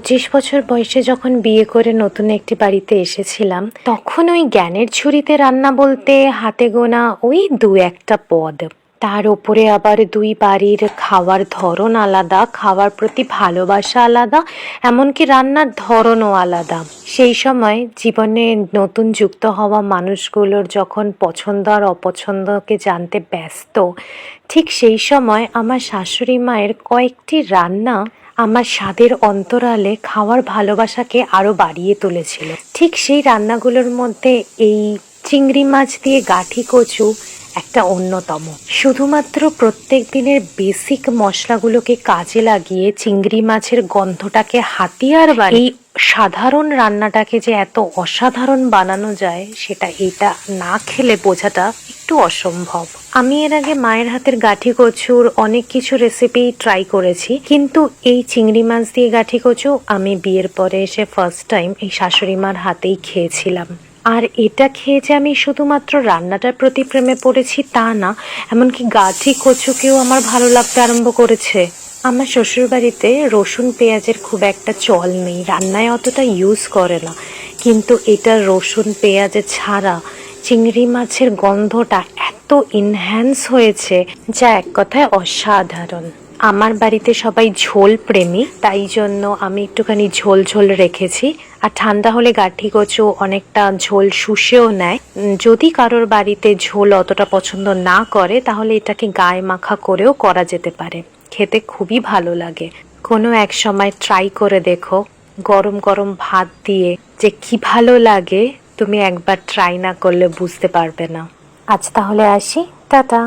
25 বছর বয়সে যখন বিয়ে করে নতুন একটি বাড়িতে এসেছিলাম, তখন ওই জ্ঞানের ঝুড়িতে রান্না বলতে হাতে গোনা ওই দু একটা পদ। তার ওপরে আবার দুই বাড়ির খাওয়ার ধরন আলাদা, খাওয়ার প্রতি ভালোবাসা আলাদা, এমনকি রান্নার ধরনও আলাদা। সেই সময় জীবনে নতুন যুক্ত হওয়া মানুষগুলোর যখন পছন্দ আর অপছন্দকে জানতে ব্যস্ত, ঠিক সেই সময় আমার শাশুড়ি মায়ের কয়েকটি রান্না আমার স্বাদের অন্তরালে খাওয়ার ভালোবাসাকে আরও বাড়িয়ে তুলেছিল। ঠিক সেই রান্নাগুলোর মধ্যে এই চিংড়ি মাছ দিয়ে গাঠি কচু একটা অন্যতম। শুধুমাত্র প্রত্যেক দিনের বেসিক মশলাগুলোকে কাজে লাগিয়ে চিংড়ি মাছের গন্ধটাকে হাতিয়ার বানিয়ে এই সাধারণ রান্নাটাকে যে এত অসাধারণ বানানো যায়, সেটা এটা না খেলে বোঝাটা একটু অসম্ভব। আমি এর আগে মায়ের হাতের গাঠি কচুর অনেক কিছু রেসিপি ট্রাই করেছি, কিন্তু এই চিংড়ি মাছ দিয়ে গাঠি কচু আমি বিয়ের পরে এসে ফার্স্ট টাইম এই শাশুড়ি মার হাতেই খেয়েছিলাম। আর এটা খেয়ে যে আমি শুধুমাত্র রান্নাটার প্রতি প্রেমে পড়েছি তা না, এমনকি গাঠি কচুকেও আমার ভালো লাগতে আরম্ভ করেছে। আমার শ্বশুরবাড়িতে রসুন পেঁয়াজের খুব একটা চল নেই, রান্নায় অতটা ইউজ করে না, কিন্তু এটা রসুন পেঁয়াজের ছাড়া চিংড়ি মাছের গন্ধটা এত ইনহ্যান্স হয়েছে যা এক কথায় অসাধারণ। আমার বাড়িতে সবাই ঝোল প্রেমী, তাই জন্য আমি একটুখানি ঝোল ঝোল রেখেছি। আর ঠান্ডা হলে গাঠি কচু অনেকটা ঝোল শুষেও নেয়। যদি কারোর বাড়িতে ঝোল অতটা পছন্দ না করে, তাহলে এটাকে গায়ে মাখা করেও করা যেতে পারে, খেতে খুবই ভালো লাগে। কোনো এক সময় ট্রাই করে দেখো, গরম গরম ভাত দিয়ে যে কি ভালো লাগে, তুমি একবার ট্রাই না করলে বুঝতে পারবে না। আজ তাহলে আসি, টাটা।